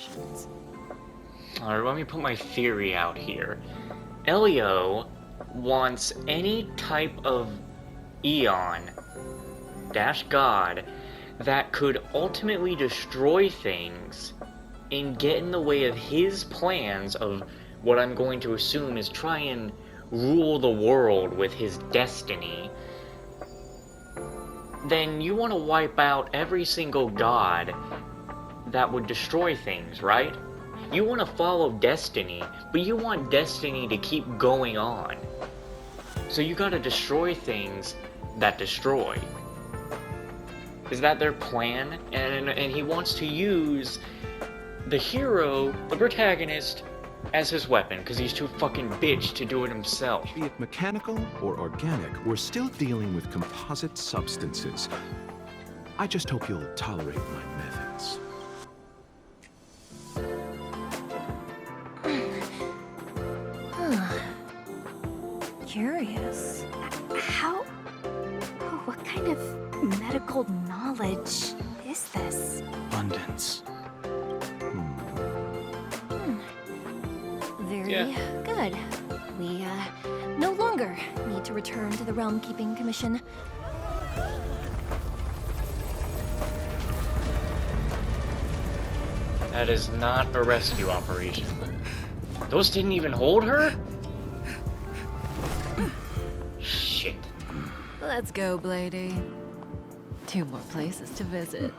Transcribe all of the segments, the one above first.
options. Alright, let me put my theory out here. Elio wants any type of Eon dash god that could ultimately destroy things and get in the way of his plans of what I'm going to assume is try and rule the world with his destiny. Then you want to wipe out every single god that would destroy things, right? You want to follow destiny, but you want destiny to keep going on. So you gotta destroy things that destroy. Is that their plan? And he wants to use the hero, the protagonist, as his weapon, because he's too fucking bitch to do it himself. Be it mechanical or organic, we're still dealing with composite substances. I just hope you'll tolerate my methods. Curious. What kind of medical knowledge is this? Abundance. Very good. We, no longer need to return to the Realm Keeping Commission. That is not a rescue operation. Those didn't even hold her? Shit. Let's go, Blady. 2 more places to visit.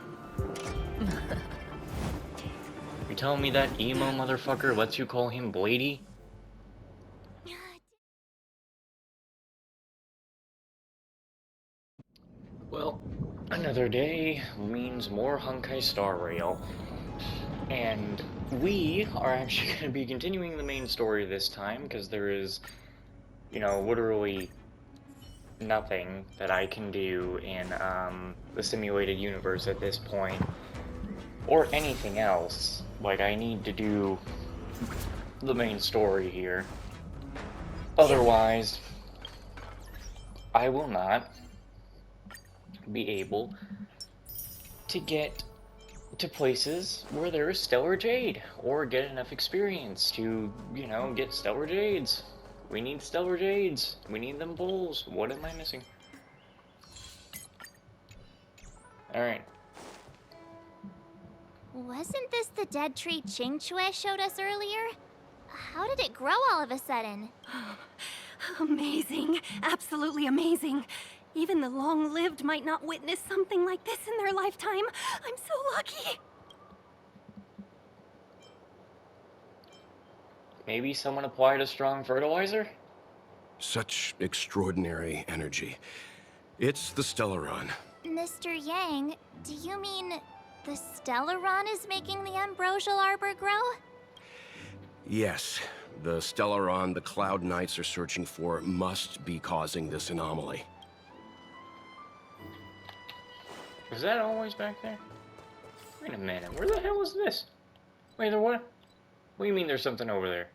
You telling me that emo motherfucker lets you call him Blady? Well, another day means more Honkai Star Rail. And we are actually going to be continuing the main story this time, because there is, you know, literally nothing that I can do in the simulated universe at this point, or anything else. Like, I need to do the main story here. Otherwise, I will not be able to get to places where there is Stellar Jade, or get enough experience to, you know, get Stellar Jades. We need Stellar Jades. We need them bulls. What am I missing? Alright. Wasn't this the dead tree Qingque showed us earlier? How did it grow all of a sudden? Amazing. Absolutely amazing. Even the long-lived might not witness something like this in their lifetime. I'm so lucky. Maybe someone applied a strong fertilizer? Such extraordinary energy. It's the Stellaron. Mr. Yang, do you mean the Stellaron is making the ambrosial arbor grow? Yes, the Stellaron the Cloud Knights are searching for must be causing this anomaly. Was that always back there? Wait a minute, where the hell is this? Wait, there what? What do you mean there's something over there?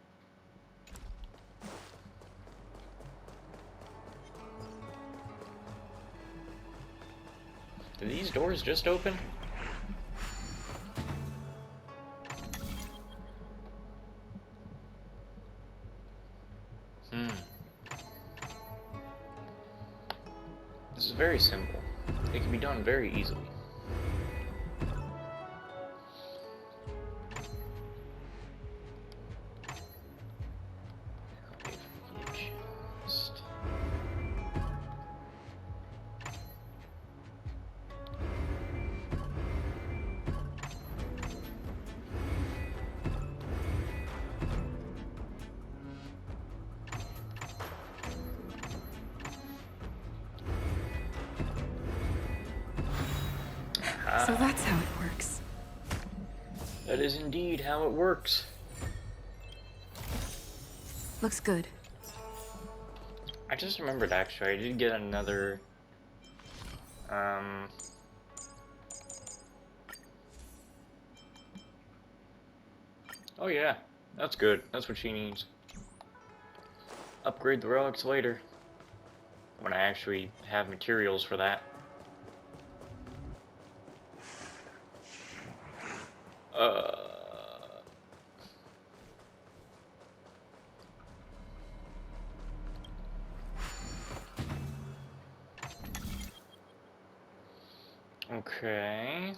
Did these doors just open? This is very simple. It can be done very easily. So that's how it works. That is indeed how it works. Looks good. I just remembered, actually, I did get another, oh yeah, that's good. That's what she needs. Upgrade the relics later, when I actually have materials for that. Okay.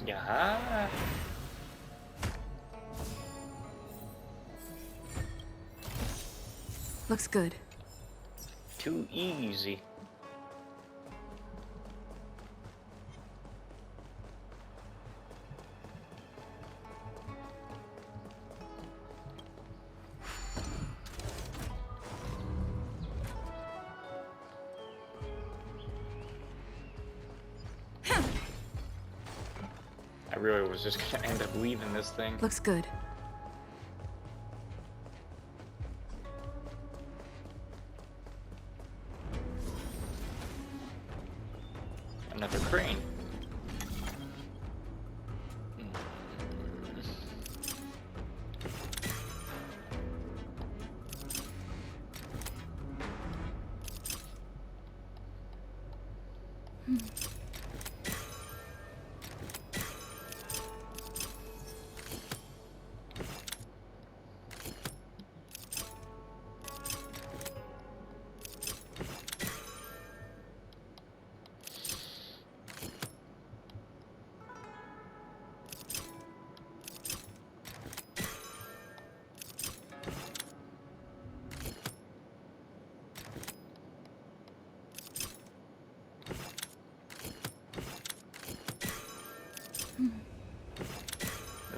Yeah. Looks good. Too easy. I really was just gonna end up leaving this thing. Looks good. Another crane.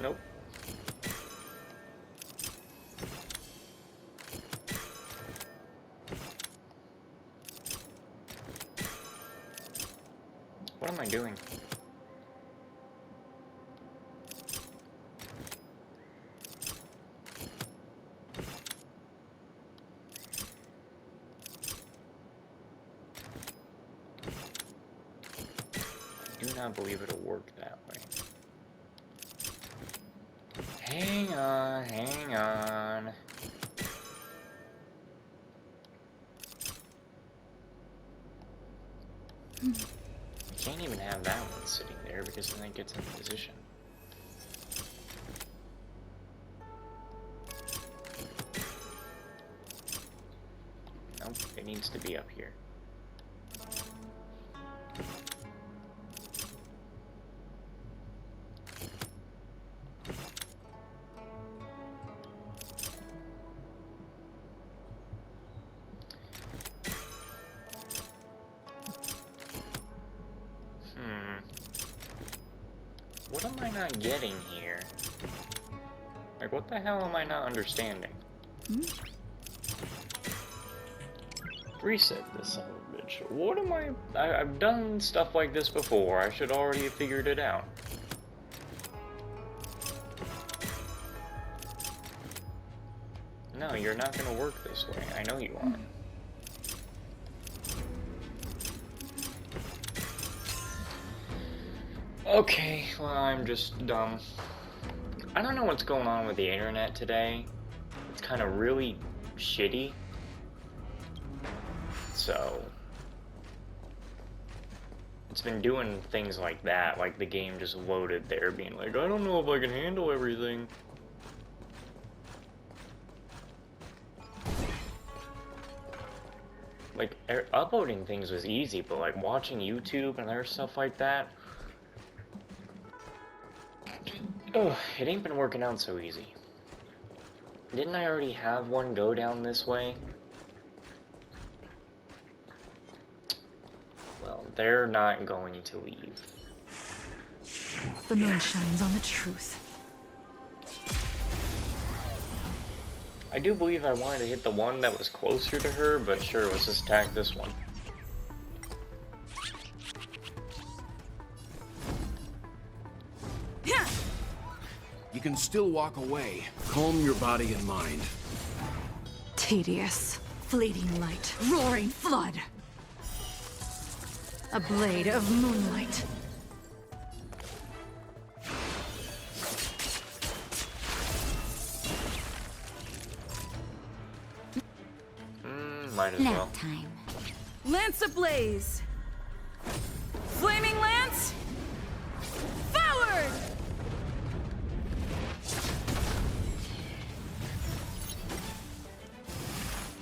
Nope. What am I doing? I do not believe it'll work that way. Hang on, hang on. I can't even have that one sitting there because then it gets into position. Nope, it needs to be up here. What am I not getting here? Like, what the hell am I not understanding? Reset this son of a bitch. What am I've done stuff like this before. I should already have figured it out. No, you're not gonna work this way. I know you are. Okay, well, I'm just dumb. I don't know what's going on with the internet today. It's kind of really shitty. So, it's been doing things like that, like the game just loaded there, being like, I don't know if I can handle everything. Like, uploading things was easy, but like watching YouTube and other stuff like that, oh, it ain't been working out so easy. Didn't I already have one go down this way? Well, they're not going to leave. The moon shines on the truth. I do believe I wanted to hit the one that was closer to her, but sure, let's just attack this one. You can still walk away. Calm your body and mind. Tedious, fleeting light, roaring flood. A blade of moonlight. Might as well. Nap time. Lance ablaze! Flaming lance! Forward!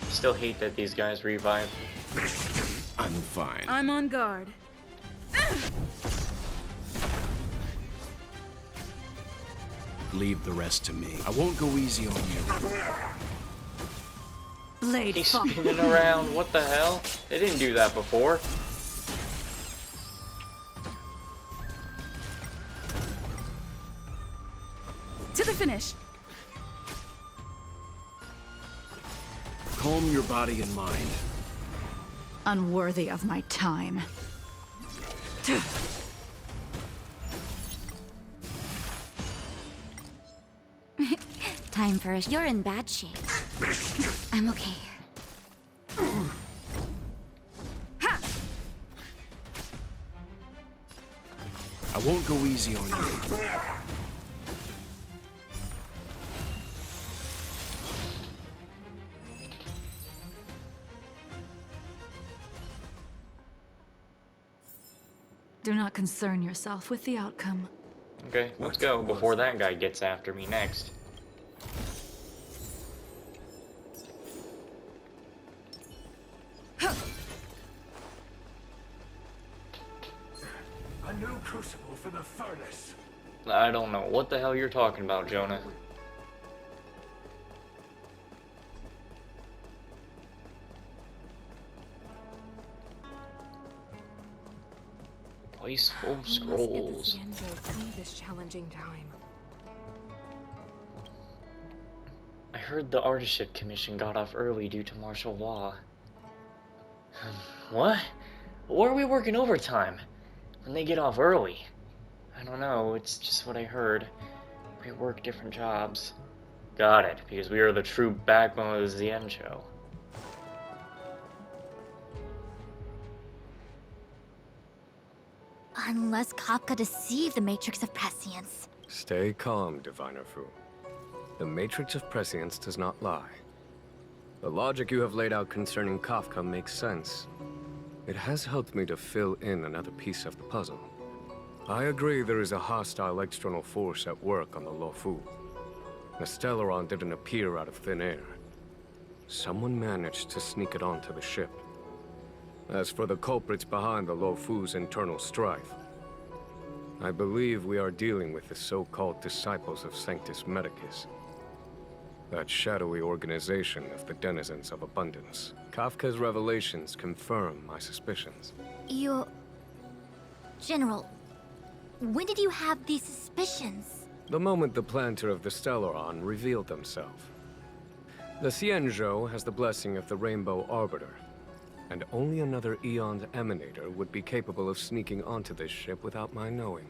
Still hate that these guys revive. I'm fine. I'm on guard. Leave the rest to me. I won't go easy on you. Blade He's fall. spinning around. What the hell? They didn't do that before. To the finish. Calm your body and mind. Unworthy of my time. Time for us. You're in bad shape. I'm okay. I won't go easy on you. Do not concern yourself with the outcome. Okay, let's go before that guy gets after me next. A new crucible for the furnace. I don't know what the hell you're talking about, Jonah. Place full of scrolls. This challenging time. I heard the Artistship Commission got off early due to martial law. What? Where are we working overtime? When they get off early? I don't know, it's just what I heard. We work different jobs. Got it, because we are the true backbone of the Zien show. Unless Kafka deceived the Matrix of Prescience. Stay calm, Diviner Fu. The Matrix of Prescience does not lie. The logic you have laid out concerning Kafka makes sense. It has helped me to fill in another piece of the puzzle. I agree there is a hostile external force at work on the Luofu. The Stellaron didn't appear out of thin air. Someone managed to sneak it onto the ship. As for the culprits behind the Luofu's internal strife, I believe we are dealing with the so-called disciples of Sanctus Medicus. That shadowy organization of the denizens of abundance. Kafka's revelations confirm my suspicions. General, when did you have these suspicions? The moment the planter of the Stellaron revealed themselves. The Xianzhou has the blessing of the Rainbow Arbiter, and only another Eon's Emanator would be capable of sneaking onto this ship without my knowing.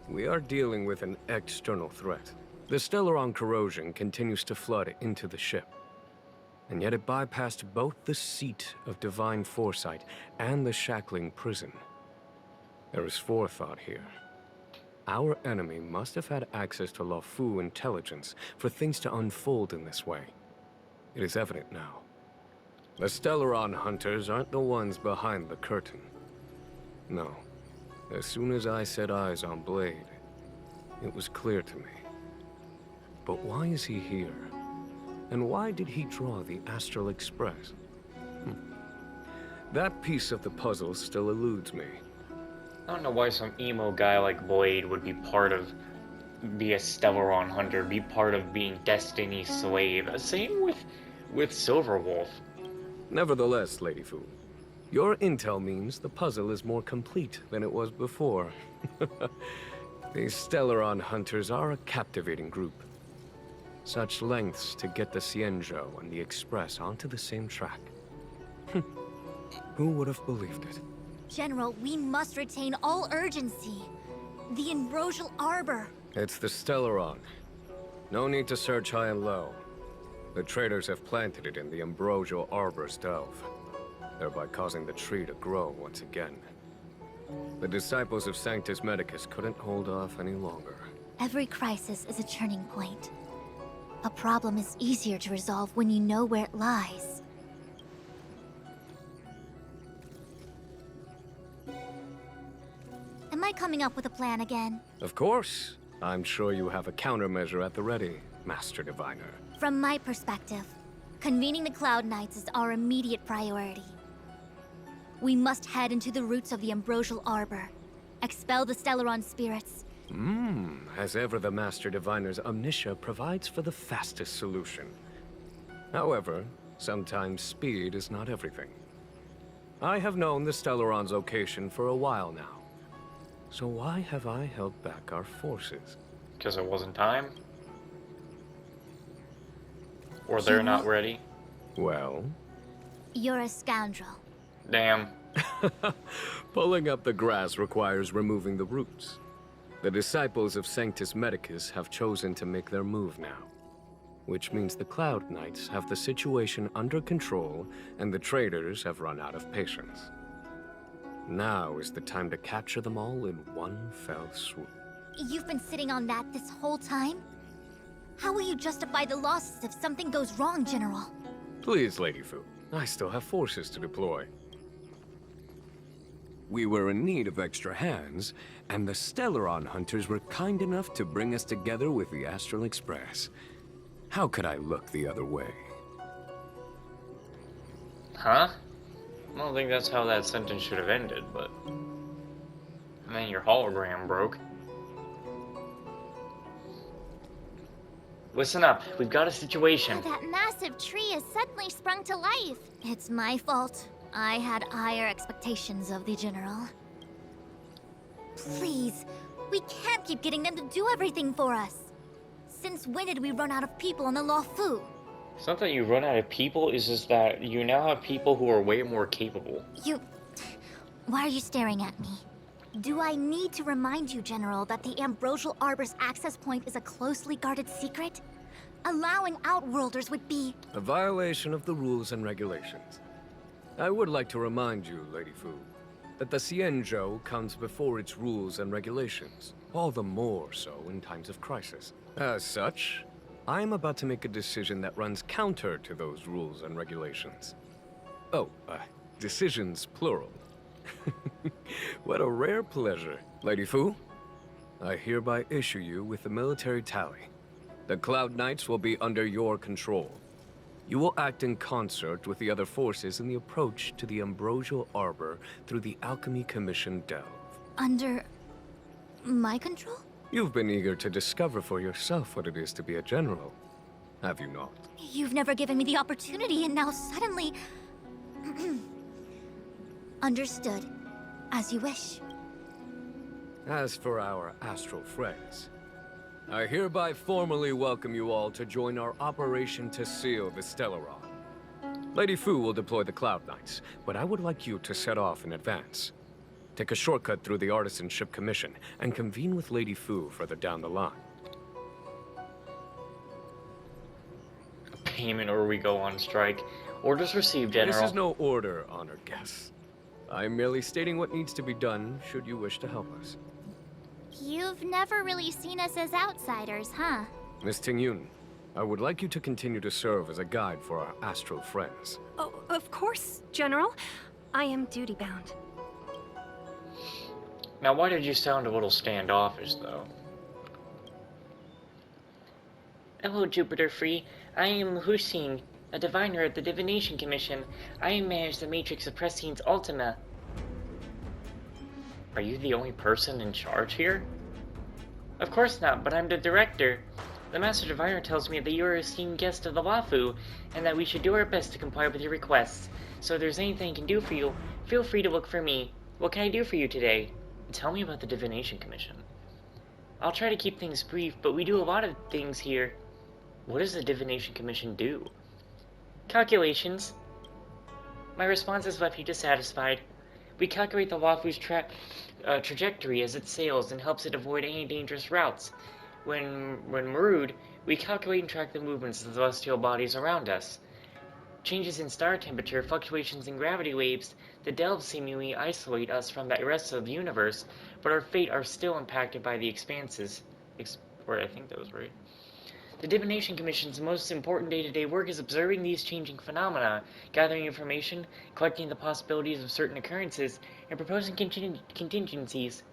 We are dealing with an external threat. The Stellaron corrosion continues to flood into the ship, and yet it bypassed both the seat of divine foresight and the shackling prison. There is forethought here. Our enemy must have had access to Luofu intelligence for things to unfold in this way. It is evident now. The Stellaron hunters aren't the ones behind the curtain. No. As soon as I set eyes on Blade, it was clear to me. But why is he here? And why did he draw the Astral Express? That piece of the puzzle still eludes me. I don't know why some emo guy like Blade would be a Stellaron hunter, be part of being Destiny's slave. Same with Silverwolf. Nevertheless, Lady Fu, your intel means the puzzle is more complete than it was before. These Stellaron hunters are a captivating group. Such lengths to get the Xianzhou and the Express onto the same track. Who would have believed it? General, we must retain all urgency. The Ambrosial Arbor. It's the Stellaron. No need to search high and low. The traitors have planted it in the Ambrosial Arbor's delve. thereby causing the tree to grow once again. The disciples of Sanctus Medicus couldn't hold off any longer. Every crisis is a turning point. A problem is easier to resolve when you know where it lies. Am I coming up with a plan again? Of course. I'm sure you have a countermeasure at the ready, Master Diviner. From my perspective, convening the Cloud Knights is our immediate priority. We must head into the roots of the Ambrosial Arbor, expel the Stellaron spirits. As ever, the Master Diviner's omniscia provides for the fastest solution. However, sometimes speed is not everything. I have known the Stellaron's location for a while now. So why have I held back our forces? Because it wasn't time? Or they're not ready? Well? You're a scoundrel. Damn. Pulling up the grass requires removing the roots. The disciples of Sanctus Medicus have chosen to make their move now. Which means the Cloud Knights have the situation under control, and the traitors have run out of patience. Now is the time to capture them all in one fell swoop. You've been sitting on that this whole time? How will you justify the losses if something goes wrong, General? Please, Lady Fu. I still have forces to deploy. We were in need of extra hands, and the Stellaron hunters were kind enough to bring us together with the Astral Express. How could I look the other way? Huh? I don't think that's how that sentence should have ended, but... I mean, your hologram broke. Listen up, we've got a situation. That massive tree has suddenly sprung to life. It's my fault. I had higher expectations of the General. Please, we can't keep getting them to do everything for us. Since when did we run out of people on the Luofu? It's not that you run out of people, it's just that you now have people who are way more capable. Why are you staring at me? Do I need to remind you, General, that the Ambrosial Arbor's access point is a closely guarded secret? Allowing Outworlders would be... A violation of the rules and regulations. I would like to remind you, Lady Fu, that the Xianzhou comes before its rules and regulations, all the more so in times of crisis. As such, I am about to make a decision that runs counter to those rules and regulations. Oh, decisions plural. What a rare pleasure. Lady Fu, I hereby issue you with the military tally. The Cloud Knights will be under your control. You will act in concert with the other forces in the approach to the Ambrosial Arbor through the Alchemy Commission Delve. Under... my control? You've been eager to discover for yourself what it is to be a general, have you not? You've never given me the opportunity, and now suddenly... Understood. As you wish. As for our astral friends, I hereby formally welcome you all to join our operation to seal the Stellaron. Lady Fu will deploy the Cloud Knights, but I would like you to set off in advance. Take a shortcut through the Artisanship Commission and convene with Lady Fu further down the line. Payment or we go on strike. Orders received, General. This is no order, honored guests. I'm merely stating what needs to be done should you wish to help us. You've never really seen us as outsiders, huh? Miss Tingyun, I would like you to continue to serve as a guide for our astral friends. Oh, of course, General. I am duty-bound. Now, why did you sound a little standoffish, though? Hello, Jupiter Free. I am Hussein, a diviner at the Divination Commission. I manage the Matrix of Prestine's Ultima. Are you the only person in charge here? Of course not, but I'm the director. The Master Diviner tells me that you are a esteemed guest of the Wafu, and that we should do our best to comply with your requests. So if there's anything I can do for you, feel free to look for me. What can I do for you today? Tell me about the Divination Commission. I'll try to keep things brief, but we do a lot of things here. What does the Divination Commission do? Calculations. My response has left you dissatisfied. We calculate the Wafu's trajectory as it sails and helps it avoid any dangerous routes. When marooned, we calculate and track the movements of the celestial bodies around us. Changes in star temperature, fluctuations in gravity waves, the delves seemingly isolate us from the rest of the universe, but our fate are still impacted by the expanses. I think that was right. The Divination Commission's most important day-to-day work is observing these changing phenomena, gathering information, collecting the possibilities of certain occurrences, and proposing contingencies.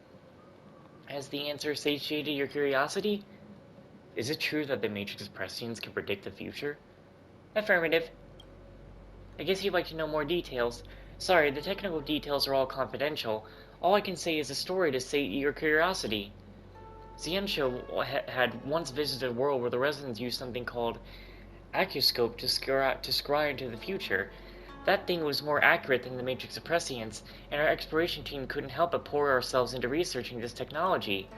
Has the answer satiated your curiosity? Is it true that the Matrix Prescience can predict the future? Affirmative. I guess you'd like to know more details. Sorry, the technical details are all confidential. All I can say is a story to sate your curiosity. Xianzhou had once visited a world where the residents used something called Acuscope to scry into the future. That thing was more accurate than the Matrix of Prescience, and our exploration team couldn't help but pour ourselves into researching this technology.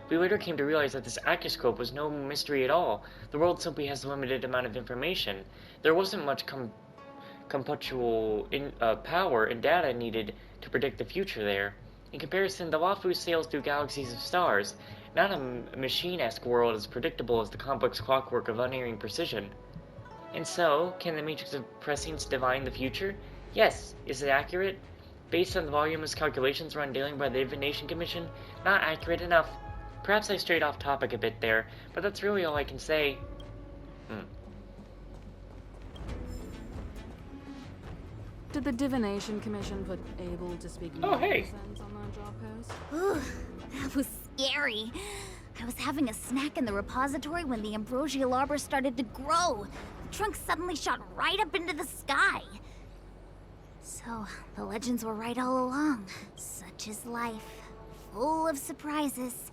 We later came to realize that this Acuscope was no mystery at all. The world simply has a limited amount of information. There wasn't much computual power and data needed to predict the future there. In comparison, the Wafu sails through galaxies of stars, not a machine-esque world as predictable as the complex clockwork of unerring precision. And so, can the Matrix of Prescience divine the future? Yes. Is it accurate? Based on the voluminous calculations run daily by the Divination Commission, not accurate enough. Perhaps I strayed off topic a bit there, but that's really all I can say. Did the Divination Commission put able to speak Oh, hey. on that job post? Ooh, that was scary. I was having a snack in the repository when the ambrosial arbor started to grow. The trunk suddenly shot right up into the sky. So, the legends were right all along. Such is life. Full of surprises.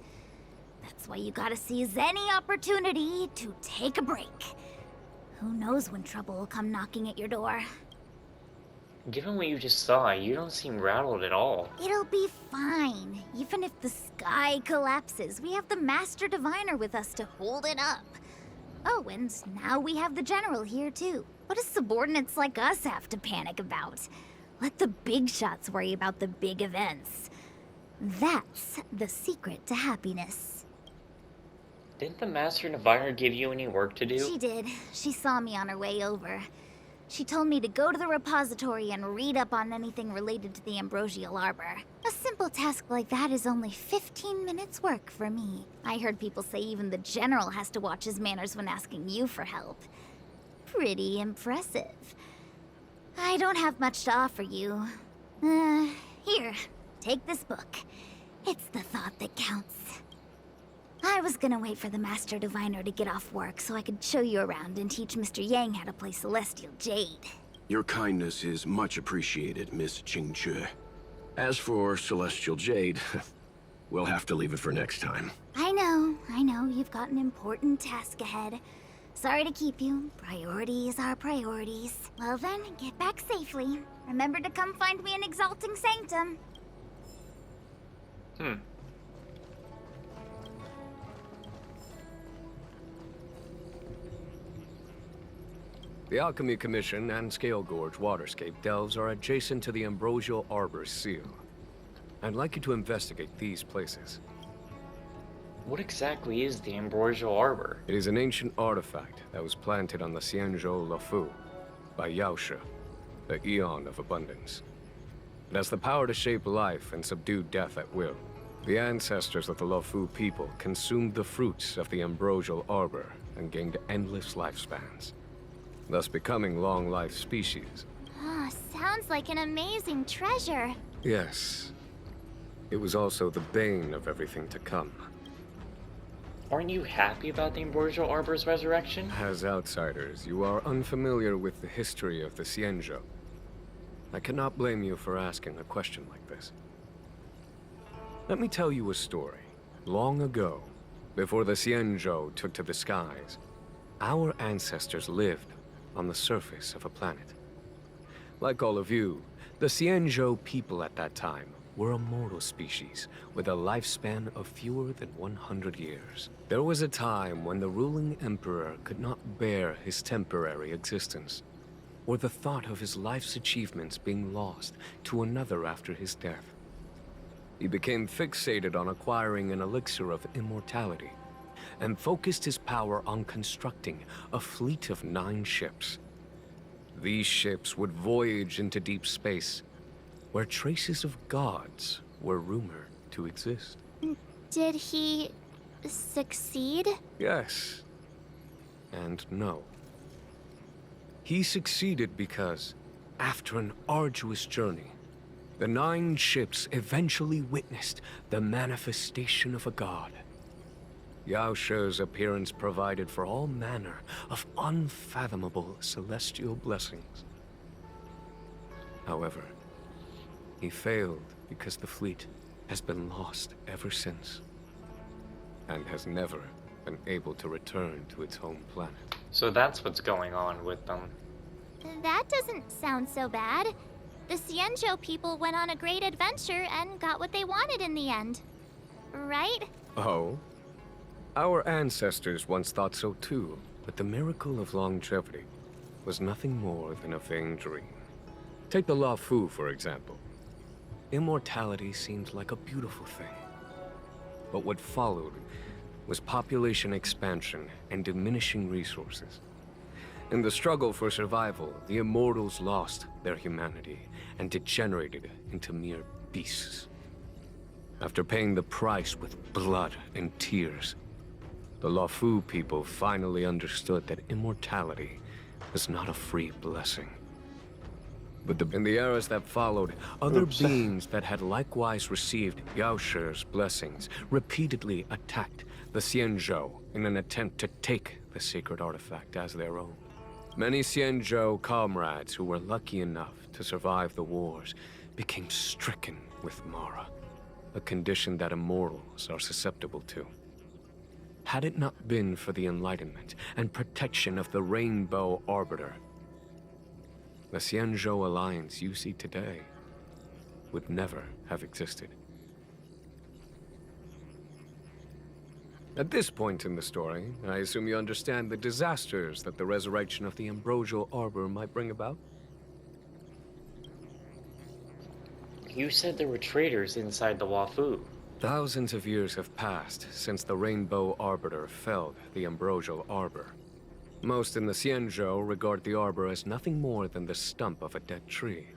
That's why you gotta seize any opportunity to take a break. Who knows when trouble will come knocking at your door. Given what you just saw, you don't seem rattled at all. It'll be fine. Even if the sky collapses, we have the Master Diviner with us to hold it up. Oh, and now we have the General here too. What do subordinates like us have to panic about? Let the big shots worry about the big events. That's the secret to happiness. Didn't the Master Diviner give you any work to do? She did. She saw me on her way over. She told me to go to the repository and read up on anything related to the ambrosial arbor. A simple task like that is only 15 minutes work for me. I heard people say even the General has to watch his manners when asking you for help. Pretty impressive. I don't have much to offer you. Here, take this book. It's the thought that counts. I was gonna wait for the Master Diviner to get off work so I could show you around and teach Mr. Yang how to play Celestial Jade. Your kindness is much appreciated, Miss Qingque. As for Celestial Jade, we'll have to leave it for next time. I know, you've got an important task ahead. Sorry to keep you. Priorities are priorities. Well then, get back safely. Remember to come find me in Exalting Sanctum. The Alchemy Commission and Scale Gorge Waterscape delves are adjacent to the Ambrosial Arbor's seal. I'd like you to investigate these places. What exactly is the Ambrosial Arbor? It is an ancient artifact that was planted on the Xianzhou Luofu by Yaoshe, the Eon of Abundance. It has the power to shape life and subdue death at will. The ancestors of the Luofu people consumed the fruits of the Ambrosial Arbor and gained endless lifespans, thus becoming long-life species. Ah, sounds like an amazing treasure. Yes. It was also the bane of everything to come. Aren't you happy about the Ambrosial Arbor's resurrection? As outsiders, you are unfamiliar with the history of the Xianzhou. I cannot blame you for asking a question like this. Let me tell you a story. Long ago, before the Xianzhou took to the skies, our ancestors lived on the surface of a planet. Like all of you, the Xianzhou people at that time were a mortal species with a lifespan of fewer than 100 years. There was a time when the ruling emperor could not bear his temporary existence, or the thought of his life's achievements being lost to another after his death. He became fixated on acquiring an elixir of immortality, and focused his power on constructing a fleet of 9 ships. These ships would voyage into deep space, where traces of gods were rumored to exist. Did he succeed? Yes. And no. He succeeded because, after an arduous journey, the 9 ships eventually witnessed the manifestation of a god. Yao She's appearance provided for all manner of unfathomable celestial blessings. However, he failed because the fleet has been lost ever since, and has never been able to return to its home planet. So that's what's going on with them. That doesn't sound so bad. The Xianzhou people went on a great adventure and got what they wanted in the end. Right? Oh? Our ancestors once thought so too, but the miracle of longevity was nothing more than a vain dream. Take the La Fu, for example. Immortality seemed like a beautiful thing. But what followed was population expansion and diminishing resources. In the struggle for survival, the immortals lost their humanity and degenerated into mere beasts. After paying the price with blood and tears, the La Fu people finally understood that immortality was not a free blessing. But in the eras that followed, other beings that had likewise received Yao She's blessings repeatedly attacked the Xianzhou in an attempt to take the sacred artifact as their own. Many Xianzhou comrades who were lucky enough to survive the wars became stricken with Mara, a condition that immortals are susceptible to. Had it not been for the enlightenment and protection of the Rainbow Arbiter, the Xianzhou alliance you see today would never have existed. At this point in the story, I assume you understand the disasters that the resurrection of the Ambrosial Arbor might bring about? You said there were traitors inside the La Fu. Thousands of years have passed since the Rainbow Arbiter felled the Ambrosial Arbor. Most in the Xianzhou regard the Arbor as nothing more than the stump of a dead tree.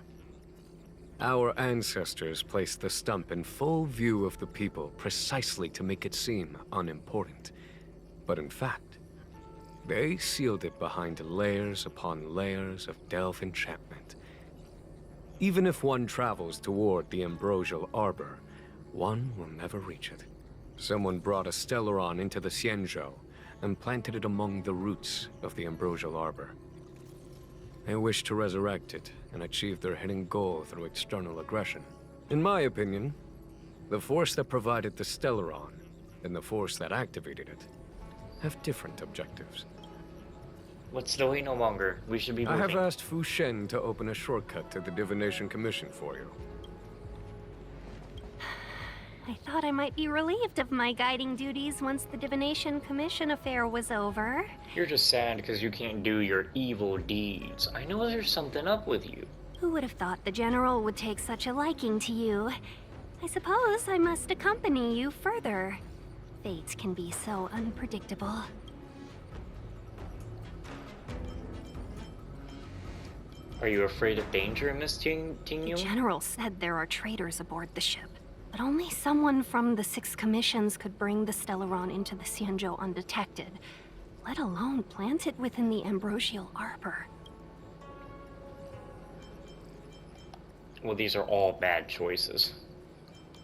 Our ancestors placed the stump in full view of the people precisely to make it seem unimportant. But in fact, they sealed it behind layers upon layers of delve enchantment. Even if one travels toward the Ambrosial Arbor, one will never reach it. Someone brought a Stellaron into the Xianzhou and planted it among the roots of the Ambrosial Arbor. They wish to resurrect it and achieve their hidden goal through external aggression. In my opinion, the force that provided the Stellaron and the force that activated it have different objectives. Let's delay no longer. We should be moving. I have asked Fu Shen to open a shortcut to the Divination Commission for you. I thought I might be relieved of my guiding duties once the Divination Commission affair was over. You're just sad because you can't do your evil deeds. I know there's something up with you. Who would have thought the General would take such a liking to you? I suppose I must accompany you further. Fate can be so unpredictable. Are you afraid of danger, Miss Ting The Yun? General said there are traitors aboard the ship. But only someone from the 6 commissions could bring the Stellaron into the Xianzhou undetected, let alone plant it within the Ambrosial Arbor. Well, these are all bad choices.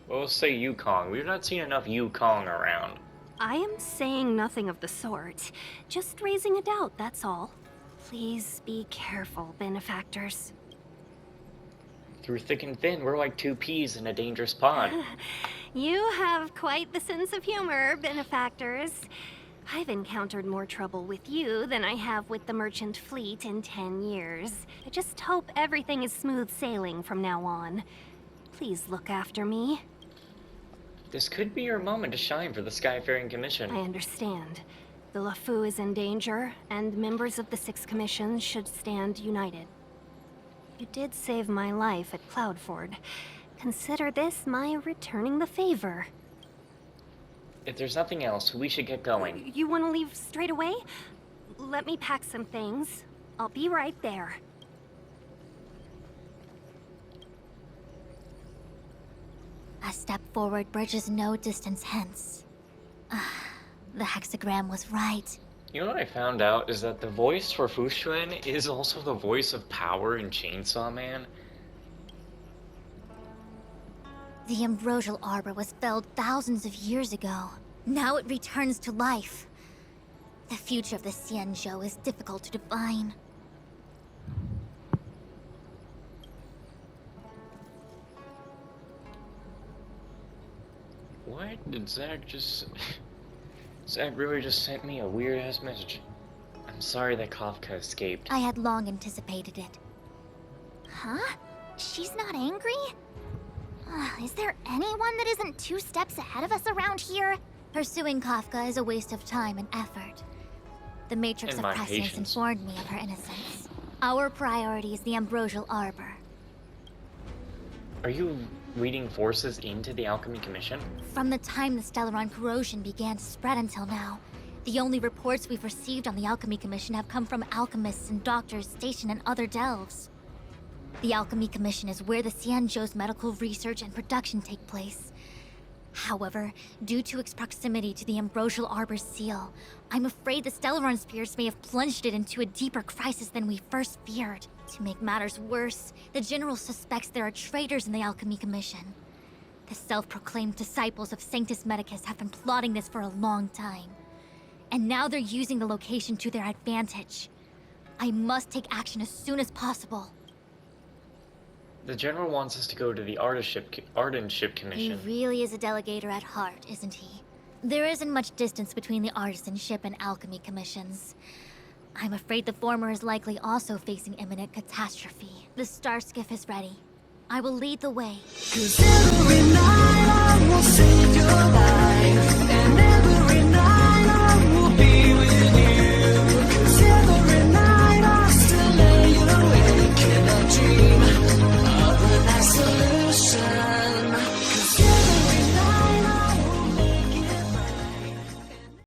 Well, let's say Yukong. We've not seen enough Yukong around. I am saying nothing of the sort. Just raising a doubt, that's all. Please be careful, benefactors. Through thick and thin, we're like 2 peas in a dangerous pod. You have quite the sense of humor, benefactors. I've encountered more trouble with you than I have with the merchant fleet in 10 years. I just hope everything is smooth sailing from now on. Please look after me. This could be your moment to shine for the Skyfaring Commission. I understand. The La Fu is in danger, and members of the 6 commissions should stand united. You did save my life at Cloudford. Consider this my returning the favor. If there's nothing else, we should get going. You want to leave straight away? Let me pack some things. I'll be right there. last step forward bridges no distance hence. The hexagram was right. You know what I found out is that the voice for Fushuen is also the voice of Power in Chainsaw Man. The ambrosial arbor was felled thousands of years ago. Now it returns to life. The future of the Xianzhou is difficult to define. What did Zach just... Zach really just sent me a weird-ass message. I'm sorry that Kafka escaped. I had long anticipated it. Huh? She's not angry? Is there anyone that isn't 2 steps ahead of us around here? Pursuing Kafka is a waste of time and effort. The Matrix And of my Prescience patience. informed me of her innocence. Our priority is the ambrosial arbor. Are you leading forces into the Alchemy Commission? From the time the Stellaron corrosion began to spread until now, the only reports we've received on the Alchemy Commission have come from alchemists and doctors stationed in other delves. The Alchemy Commission is where the Xianzhou's medical research and production take place. However, due to its proximity to the ambrosial arbor's seal, I'm afraid the Stellaron spirits may have plunged it into a deeper crisis than we first feared. To make matters worse, the General suspects there are traitors in the Alchemy Commission. The self-proclaimed disciples of Sanctus Medicus have been plotting this for a long time. And now they're using the location to their advantage. I must take action as soon as possible. The General wants us to go to the Ardenship He Commission. really is a delegator at heart, isn't he? There isn't much distance between the Artisanship and Alchemy Commissions. I'm afraid the former is likely also facing imminent catastrophe. The Starskiff is ready. I will lead the way. 'Cause every night I will sing